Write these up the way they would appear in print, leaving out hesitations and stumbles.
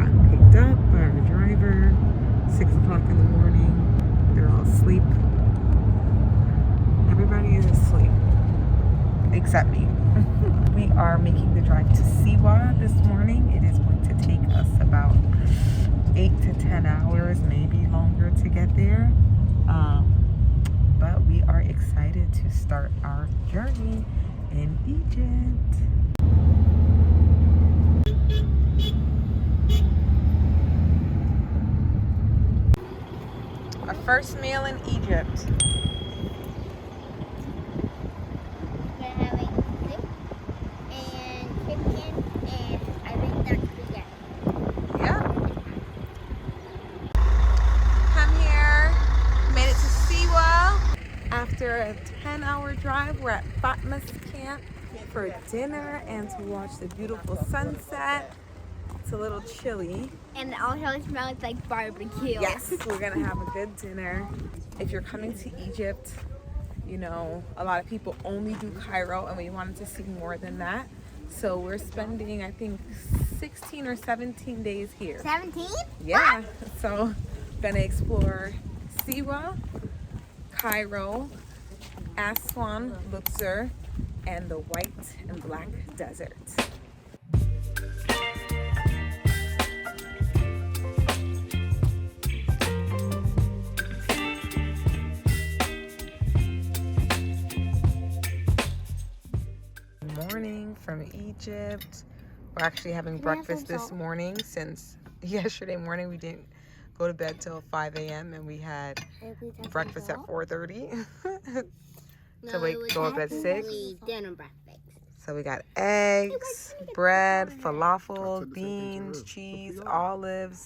got picked up by our driver, 6 o'clock in the morning. They're all asleep. Everybody is asleep, except me. We are making the drive to Siwa this morning. It is going to take us about 8 to 10 hours, maybe longer to get there. But we are excited to start our journey in Egypt. Our first meal in Egypt. We're having steak and chicken and I think that's spaghetti. Yeah. Come here. Made it to Siwa. After a 10-hour drive, we're at Fatma's camp for dinner and to watch the beautiful sunset. It's a little chilly. And it also smells like barbecue. Yes, we're gonna have a good dinner. If you're coming to Egypt, you know, a lot of people only do Cairo and we wanted to see more than that. So we're spending, I think, 16 or 17 days here. 17? Yeah, so gonna explore Siwa, Cairo, Aswan, Luxor, and the White and Black Desert. Morning from Egypt. We're actually having breakfast this morning since yesterday morning we didn't go to bed till 5 a.m. and we had breakfast at 4:30 to go up at 6. Dinner breakfast. So we got eggs, bread, falafel, beans, cheese, olives,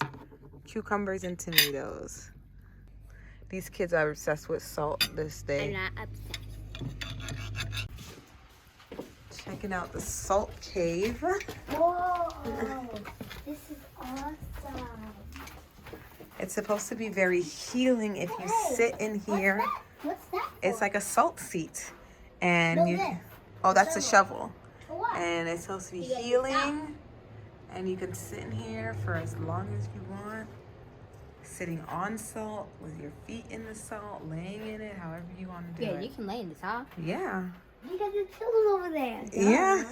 cucumbers, and tomatoes. These kids are obsessed with salt this day. I'm not upset. Checking out the salt cave. Whoa! This is awesome. It's supposed to be very healing if you sit in here. What's that? It's like a salt seat. And you, oh, that's a shovel. And it's supposed to be healing. And you can sit in here for as long as you want. Sitting on salt with your feet in the salt, laying in it, however you want to do it. Yeah, you can lay in the salt. Yeah. Because it's chilling over there. Yeah.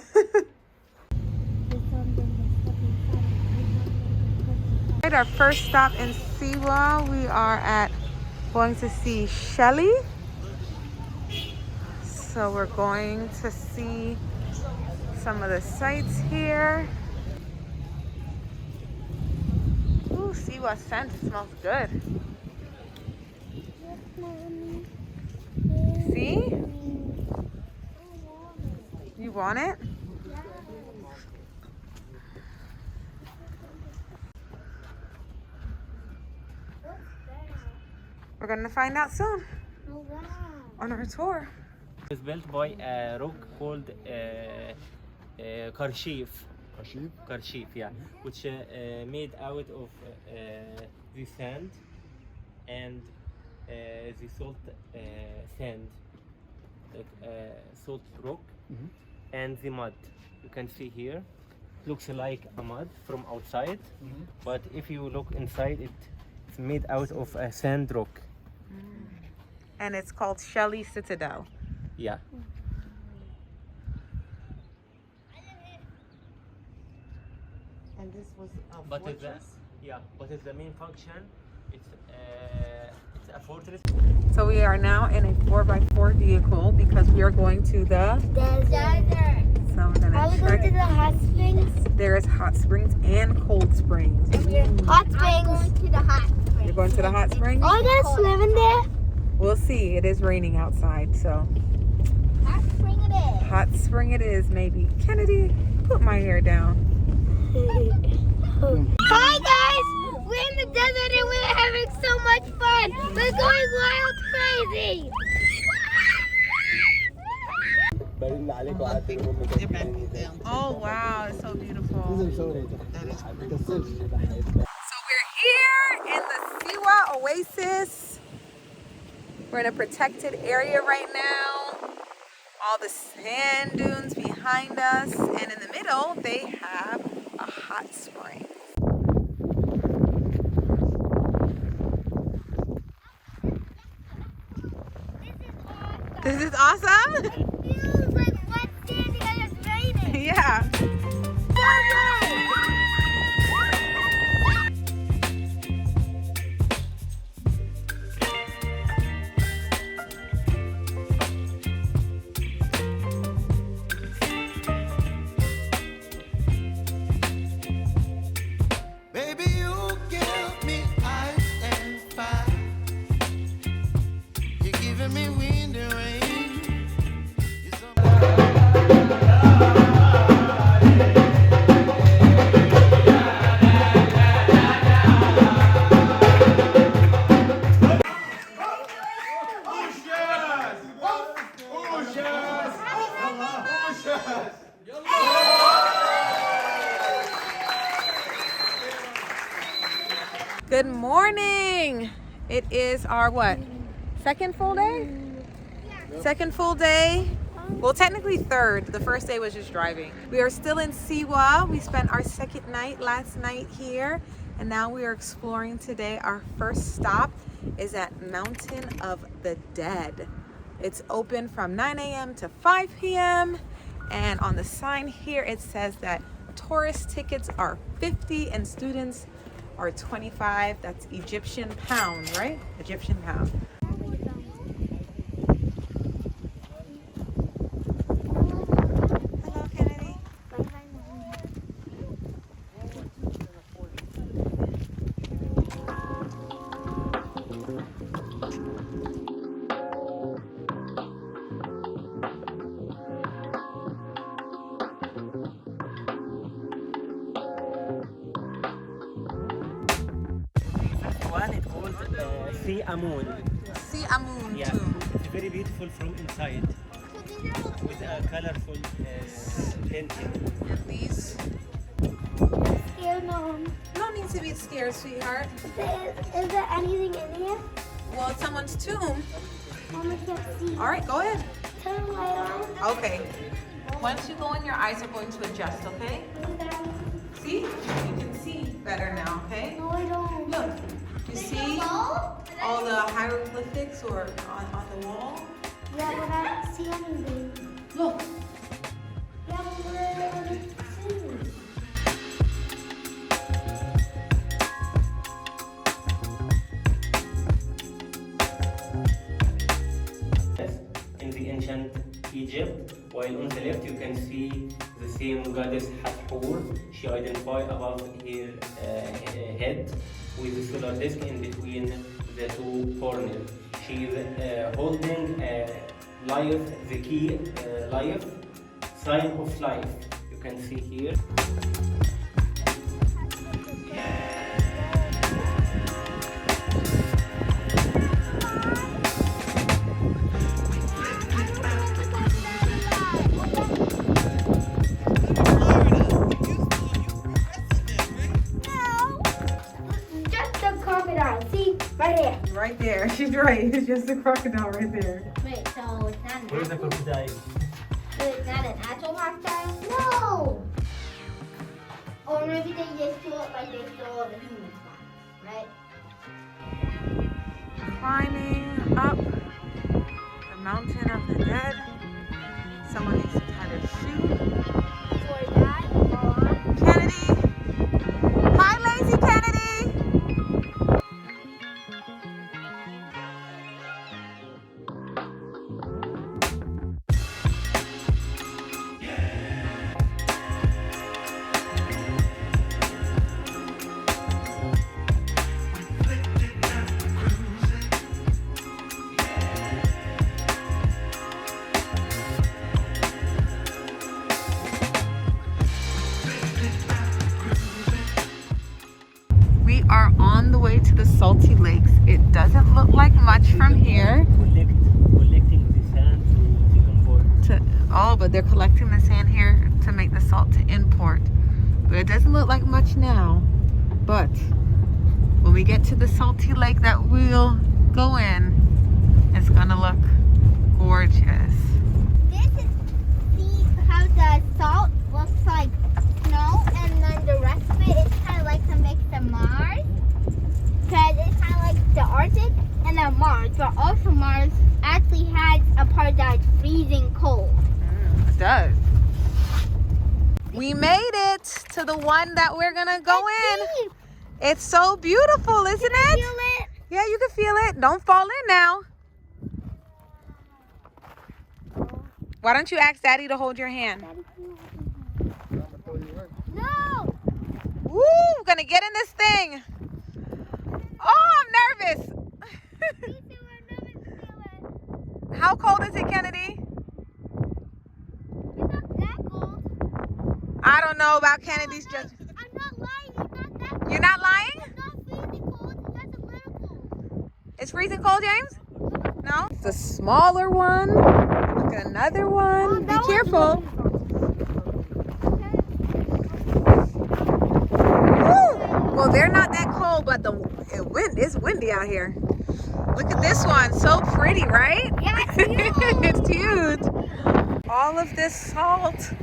Right, our first stop in Siwa, we are going to see Shelly. So we're going to see some of the sights here. Ooh, Siwa scent smells good. See? You want it? We're gonna find out soon on our tour. It was built by a rock called Karshif. Karshif, yeah, which made out of the sand and the salt sand, like salt rock, and the mud. You can see here, looks like a mud from outside, but if you look inside, it's made out of a sand rock. And it's called Shelly Citadel. Yeah. And this was a But fortress? but it's the main function. It's a fortress. So we are now in a 4x4 vehicle because we are going to the Desert. So we're gonna Are we going to the hot springs? There is hot springs and cold springs. Hot springs. I'm going to the hot springs. You're going to the hot springs? Are we going to swim in there? We'll see. It is raining outside, so. Hot spring it is. Hot spring it is, maybe. Kennedy, put my hair down. Hi guys! We're in the desert and we're having so much fun. We're going wild crazy. Oh wow, it's so beautiful. So we're here in the Siwa Oasis. We're in a protected area right now. All the sand dunes behind us, and in the middle they have a hot spring. Is this awesome? It feels like wet standing and it's raining. Yeah. Baby, you give me ice and fire. You're giving me wind and rain. You're so Good morning. It is our what? Second full day? Second full day. Well, technically third. The first day was just driving. We are still in Siwa. We spent our second night last night here, and now we are exploring today. Our first stop is at Mountain of the Dead. It's open from 9 a.m. to 5 p.m. And on the sign here, it says that tourist tickets are $50 and students are $25. That's Egyptian pound, right? Egyptian pound. Hello, Kennedy. One is called Siwa Moon. See Amun Yeah, too. it's very beautiful from inside with a colorful painting. And these. Scared, Mom. No need to be scared, sweetheart. Is there anything in here? Well, it's someone's tomb. Mom, I can't see. All right, go ahead. Turn the light on. Okay. Once you go in, your eyes are going to adjust, okay? See? You can see better now, okay? No, I don't. Look, you see all the hieroglyphics or on the wall? Yeah, but I don't see anything. Look. Yeah, but what do I want to see? In the ancient Egypt, while on the left you can see the same goddess Hathor. She identified above her head with the solar disk in between the two corners. She is holding life, the key life, sign of life. You can see here. Just the crocodile. See? Right here. Right there. She's right. It's just a crocodile right there. Wait, so it's not Where is the crocodile? It's not an actual crocodile? No! Or maybe they just do it like they stole the human spot, right? Climbing up the Mountain of the Dead. Someone needs to tie their shoe. For that, or Kennedy! Hi, lazy Kennedy! We are on the way to the Salty Lakes. It doesn't look like much from here. Collecting the sand to import. But they're collecting the sand here to make the salt to import. But it doesn't look like much now. But when we get to the Salty Lake that we'll go in, it's gonna look gorgeous. this is see how the salt looks like snow, and then the rest of it is kind of like a mix of Mars. Because it's kind of like the Arctic and then Mars, but also Mars actually has a part that's freezing cold. It does. We made it to the one that we're gonna go in. Deep. It's so beautiful, isn't it? Feel it? Yeah, you can feel it. Don't fall in now. Why don't you ask Daddy to hold your hand? No! Woo, gonna get in this thing. Oh, I'm nervous. How cold is it, Kennedy? It's not that cold. I don't know about Kennedy's judgment. I'm not lying. It's not that cold. You're not lying? It's not freezing cold. That's a little cold. It's freezing cold, James? No? It's a smaller one. Look at another one. Be careful. Woo! Well, they're not that cold, but it's windy out here. Look at this one. So pretty, right? Yeah, it's It's huge. huge. All of this salt.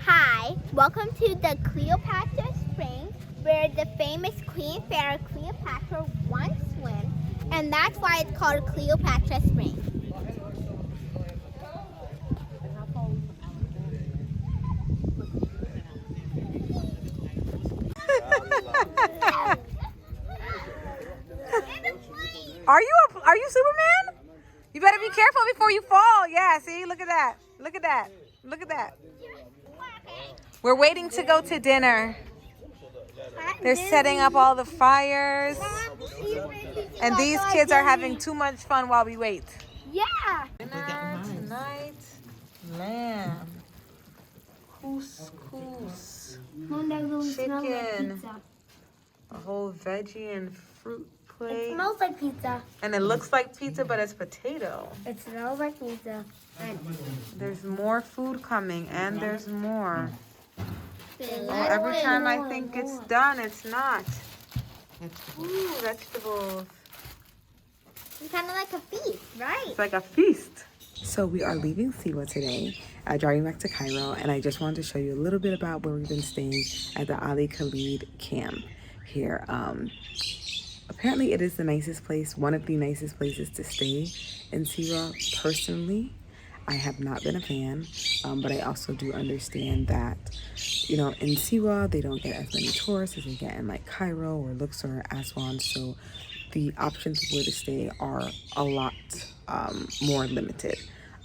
Hi, welcome to the Cleopatra Springs, where the famous Queen Pharaoh Cleopatra once swam, and that's why it's called Cleopatra Springs. Are you Superman? You better be careful before you fall. Yeah, see? Look at that. Look at that. Look at that. We're waiting to go to dinner. They're setting up all the fires. And these kids are having too much fun while we wait. Yeah. Dinner tonight, lamb, couscous, chicken, a whole veggie and fruit It plate. smells like pizza. And it looks like pizza, but it's potato. It smells like pizza. And There's more food coming, and there's more. Well, every time I think it's done, it's not. Ooh, vegetables. it's kind of like a feast, right? It's like a feast. So we are leaving Siwa today, driving back to Cairo, and I just wanted to show you a little bit about where we've been staying at the Ali Khalid camp here. Apparently it is the nicest place, one of the nicest places to stay in Siwa. Personally, I have not been a fan, but I also do understand that, you know, in Siwa, they don't get as many tourists as they get in like Cairo or Luxor or Aswan, so the options of where to stay are a lot more limited.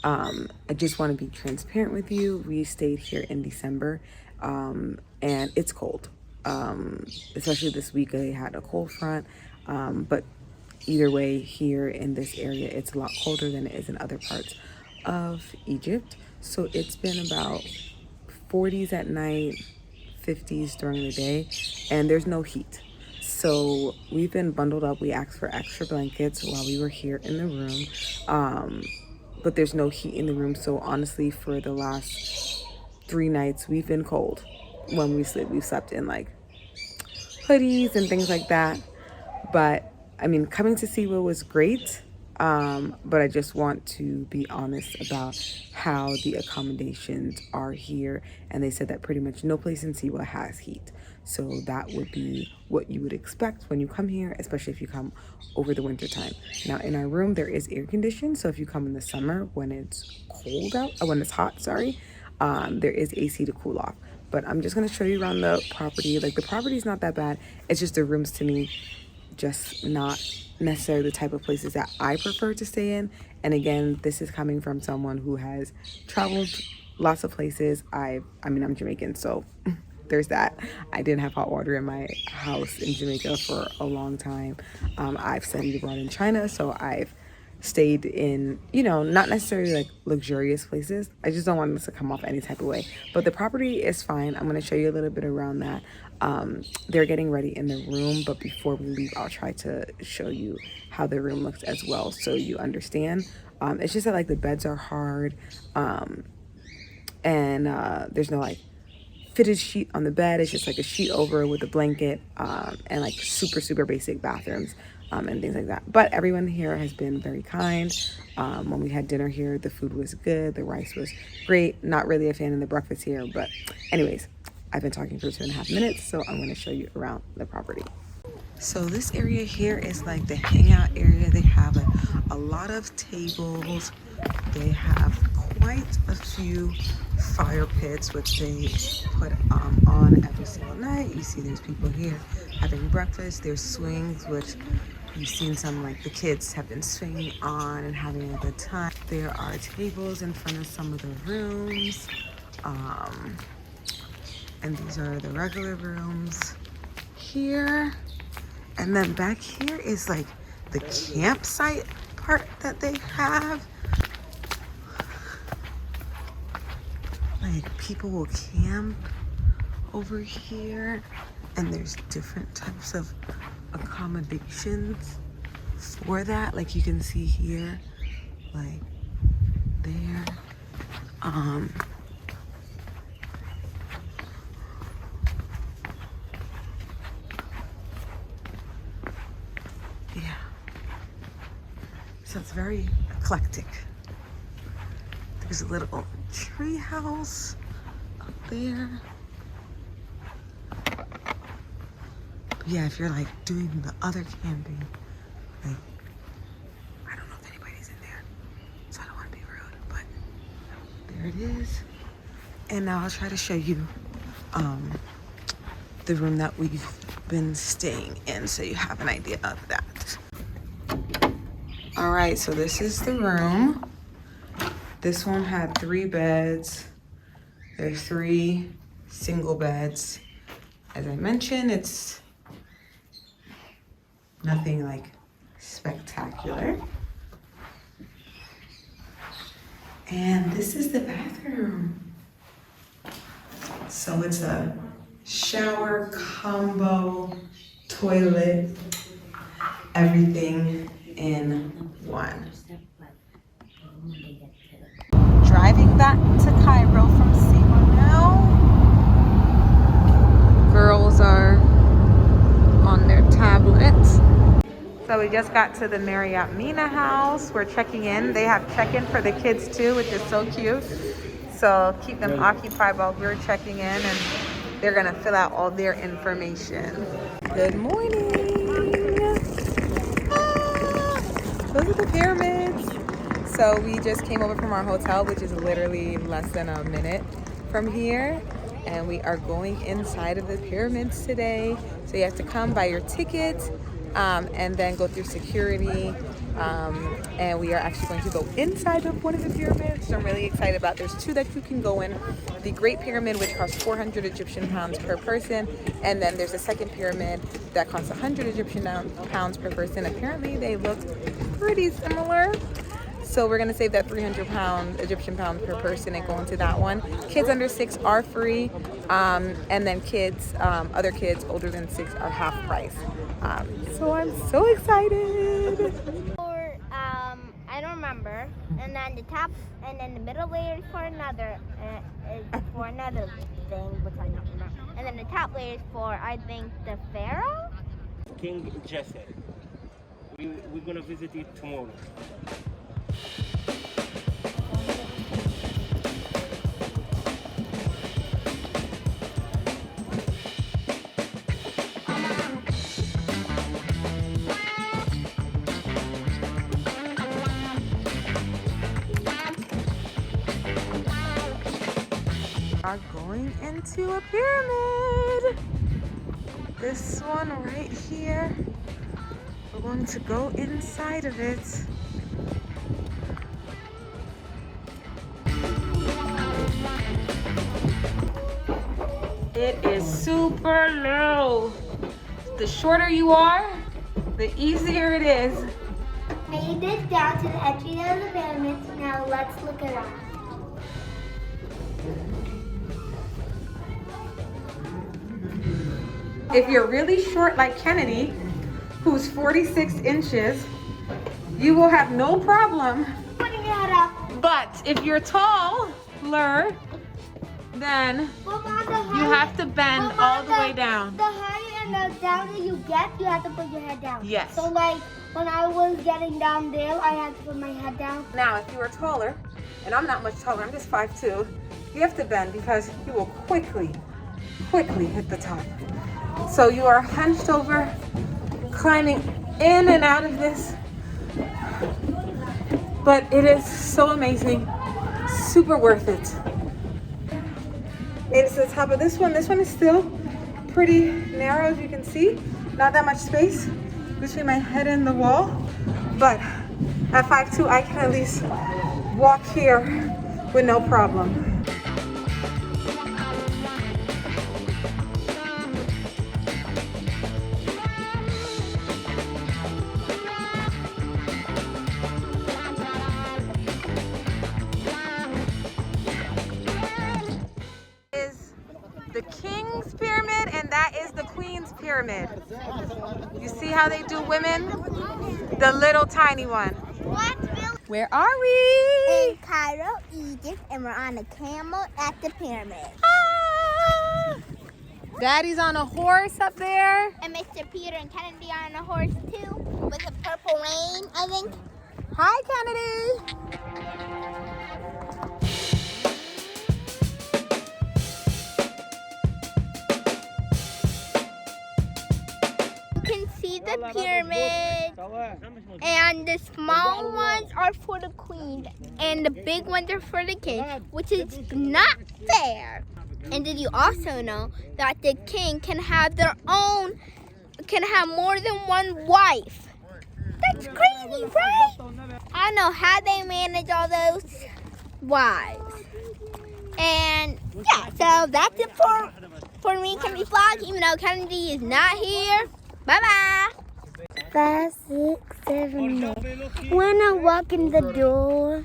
I just want to be transparent with you. We stayed here in December, and it's cold. Especially this week, they had a cold front, but either way, here in this area, it's a lot colder than it is in other parts of Egypt. So it's been about 40s at night, 50s during the day, and there's no heat. So we've been bundled up. We asked for extra blankets while we were here in the room, but there's no heat in the room. So honestly, for the last 3 nights, we've been cold. When we slept in like hoodies and things like that. But I mean, coming to Siwa was great. But I just want to be honest about how the accommodations are here. And they said that pretty much no place in Siwa has heat. So that would be what you would expect when you come here, especially if you come over the winter time. Now in our room, there is air conditioning. So if you come in the summer when it's cold out, when it's hot, sorry, there is AC to cool off. But I'm just going to show you around the property. Like, the property is not that bad. It's just the rooms, to me, just not necessarily the type of places that I prefer to stay in. And again, this is coming from someone who has traveled lots of places. I mean, I'm Jamaican, so there's that. I didn't have hot water in my house in Jamaica for a long time. I've studied abroad in China, so I've stayed in, you know, not necessarily like luxurious places. I just don't want this to come off any type of way. But the property is fine. I'm going to show you a little bit around that. They're getting ready in the room, but before we leave, I'll try to show you how the room looks as well, so you understand. It's just that like the beds are hard, and there's no like fitted sheet on the bed. It's just like a sheet over with a blanket, and like super basic bathrooms. And things like that. But everyone here has been very kind. When we had dinner here, the food was good. The rice was great. Not really a fan of the breakfast here, but anyways, I've been talking for 2.5 minutes, so I'm going to show you around the property. So this area here is like the hangout area. They have a lot of tables. They have quite a few fire pits, which they put on every single night. You see there's people here having breakfast. There's swings, which you've seen some, like the kids have been swinging on and having a good time. There are tables in front of some of the rooms. And these are the regular rooms here. And then back here is like the campsite part that they have. Like people will camp over here, and there's different types of accommodations for that. Like you can see here, like there. Yeah. So it's very eclectic. There's a little tree house up there. But yeah, if you're like doing the other camping, like, I don't know if anybody's in there, so I don't want to be rude, but there it is. And now I'll try to show you the room that we've been staying in, so you have an idea of that. All right, so this is the room. This one had 3 beds. There's 3 single beds. As I mentioned, it's nothing like spectacular. And this is the bathroom. So it's a shower combo toilet, everything in one. Driving back to Cairo from Siwa now. Girls are on their tablets. So we just got to the Marriott Mina house. We're checking in. They have check-in for the kids too, which is so cute. So keep them occupied while we're checking in, and they're gonna fill out all their information. Good morning. Those are the pyramids. So we just came over from our hotel, which is literally less than a minute from here. And we are going inside of the pyramids today. So you have to come buy your ticket and then go through security. And we are actually going to go inside of one of the pyramids. So I'm really excited about. There's 2 that you can go in. The Great Pyramid, which costs 400 Egyptian pounds per person. And then there's a second pyramid that costs 100 Egyptian pounds per person. Apparently they look pretty similar. So we're gonna save that 300 Egyptian pounds per person and go into that one. Kids under 6 are free, and then kids, other kids older than 6 are half price. So I'm so excited. Or I don't remember. And then the top, and then the middle layer is for another, thing, which I don't remember. And then the top layer is for, I think, the pharaoh. King Jesse. We're gonna visit it tomorrow. Are going into a pyramid. This one right here. We're going to go inside of it. It is super low. The shorter you are, the easier it is. Made it down to the entry of the pyramids. Now let's look around. If you're really short like Kennedy, who's 46 inches, you will have no problem Putting your head up. But if you're taller, then you have to bend all the way down. The higher and the downer you get, you have to put your head down. Yes. So like when I was getting down there, I had to put my head down. Now, if you are taller, and I'm not much taller, I'm just 5'2", you have to bend because you will quickly hit the top. So you are hunched over climbing in and out of this, but it is so amazing, super worth it. It's the top of this one. This one is still pretty narrow, as you can see. Not that much space between my head and the wall, but at 5'2", I can at least walk here with no problem. The King's Pyramid, and that is the Queen's Pyramid. You see how they do women? The little tiny one. What? Where are we? In Cairo, Egypt, and we're on a camel at the pyramid. Ah! Daddy's on a horse up there. And Mr. Peter and Kennedy are on a horse too, with a purple rain, I think. Hi, Kennedy. The pyramid, and the small ones are for the queen and the big ones are for the king, which is not fair. And did you also know that the king can have more than one wife? That's crazy, right? I don't know how they manage all those wives. And yeah, so that's it for me, Kennedy Vlog, even though Kennedy is not here. Bye-bye. 5, 6, 7, 8. When I walk in the door,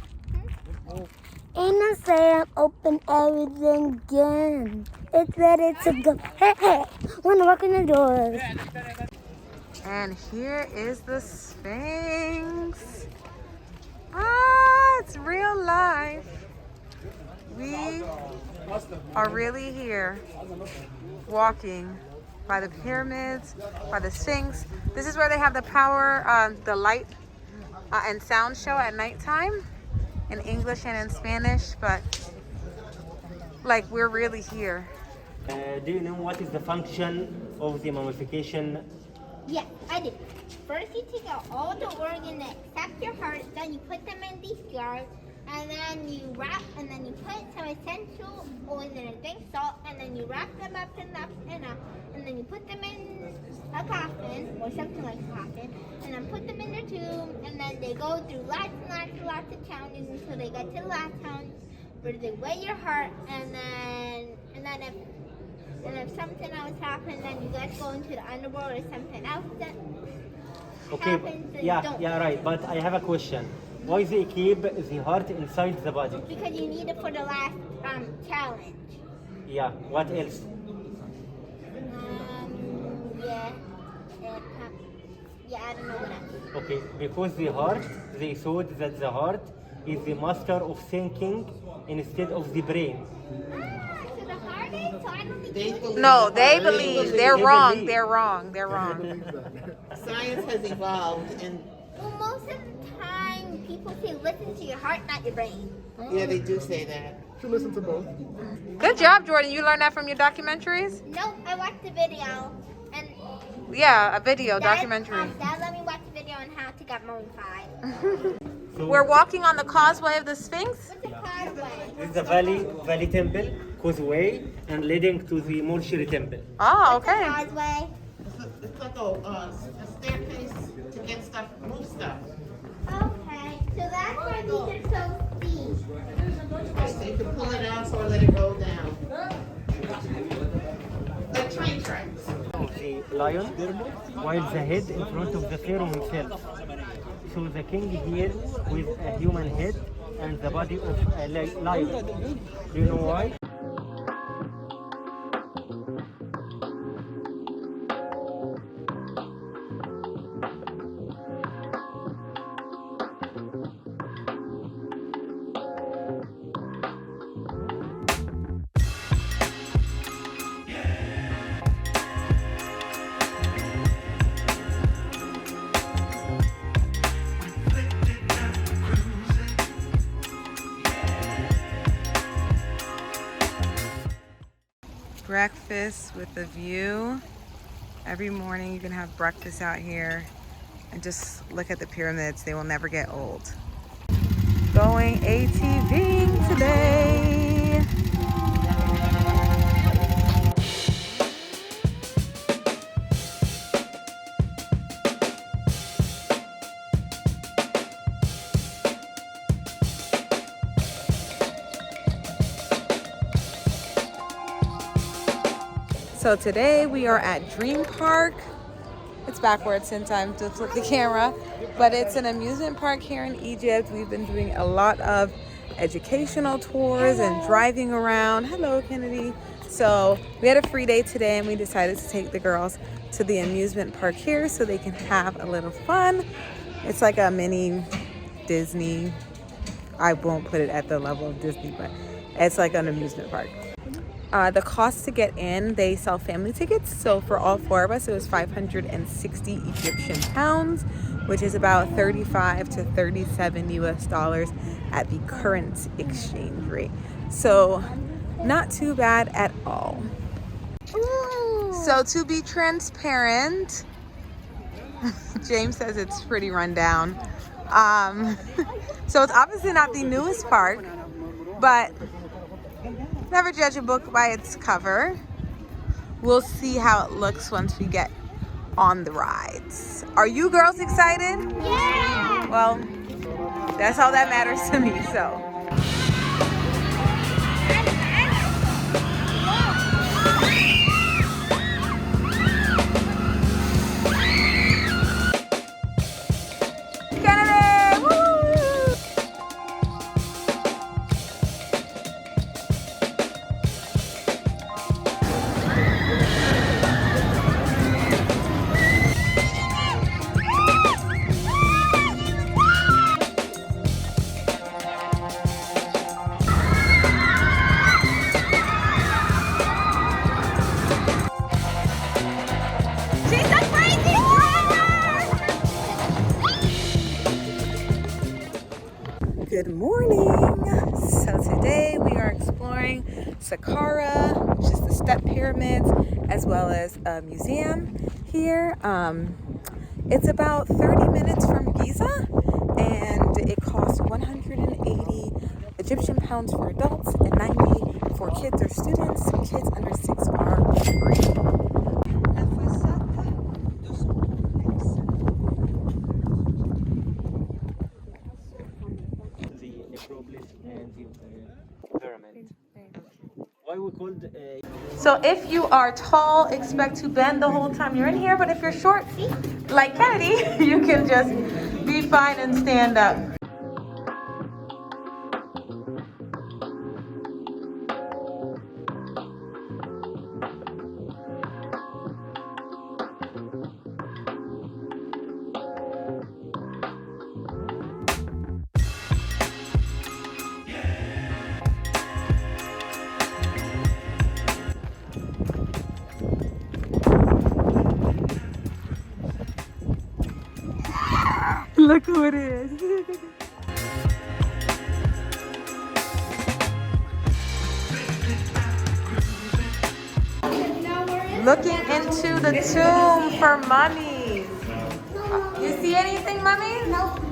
and I say I'm open everything again, it's ready to go. Hey, hey, when I walk in the door. And here is the Sphinx. Ah, it's real life. We are really here, walking by the pyramids, by the Sphinx. This is where they have the power, the light and sound show at nighttime in English and in Spanish, but like we're really here. Do you know what is the function of the mummification? Yeah, I do. First you take out all the organs except your heart, then you put them in these jars, and then you wrap, and then you put some essential oils in a drink salt, and then you wrap them up enough, and then you put them in a coffin, or something like a coffin, and then put them in their tomb, and then they go through lots and lots of challenges until they get to the last challenge, where they weigh your heart, and then if something else happens, then you guys go into the underworld or something else that happens. Yeah, right. But I have a question. Why they keep the heart inside the body? Because you need it for the last challenge. Yeah. What else? I don't know what else. Okay, because the heart, they thought that the heart is the master of thinking instead of the brain. So the heart is, so I don't think No, they believe. They're wrong. They're wrong. They're wrong. Science has evolved, and well, most of the time people say listen to your heart, not your brain. yeah, they do say that. Should listen to both. Good job, Jordyn. You learned that from your documentaries? Nope, I watched the video. And Yeah, a video, documentary. Dad let me watch the video on how to get mummified. We're walking on the causeway of the Sphinx. What's a causeway? This is the valley temple, causeway, and leading to the mortuary temple. Oh, What's a okay. causeway? It's like a staircase to get stuff, move stuff. Okay, so that's why these are so steep. So you can pull it out or let it roll down. Like train tracks. The lion, while the head in front of the pharaoh himself. So the king here with a human head and the body of a lion. Do you know why? Breakfast with a view Every morning you can have breakfast out here and just look at the pyramids. They will never get old. Going ATVing today. So today we are at Dream Park. It's backwards since I'm to flip the camera, but it's an amusement park here in Egypt. We've been doing a lot of educational tours and driving around. Hello, Kennedy. So we had a free day today and we decided to take the girls to the amusement park here so they can have a little fun. It's like a mini Disney. I won't put it at the level of Disney, but it's like an amusement park. The cost to get in, they sell family tickets. So for all four of us, it was 560 Egyptian pounds, which is about 35 to 37 US dollars at the current exchange rate. So not too bad at all. Ooh. So to be transparent, James says it's pretty run down. So it's obviously not the newest park, but never judge a book by its cover. We'll see how it looks once we get on the rides. Are you girls excited? Yeah! Well, that's all that matters to me, so. Good morning. So today we are exploring Saqqara, which is the step pyramids, as well as a museum here. It's about 30 minutes from Giza, and it costs 180 Egyptian pounds for adults and 90 for kids or students. Kids under 6 are free. Why we called So if you are tall, expect to bend the whole time you're in here, but if you're short, like Kennedy, you can just be fine and stand up. Look who it is. Looking into the tomb for mummies. You see anything, mummies? Nope.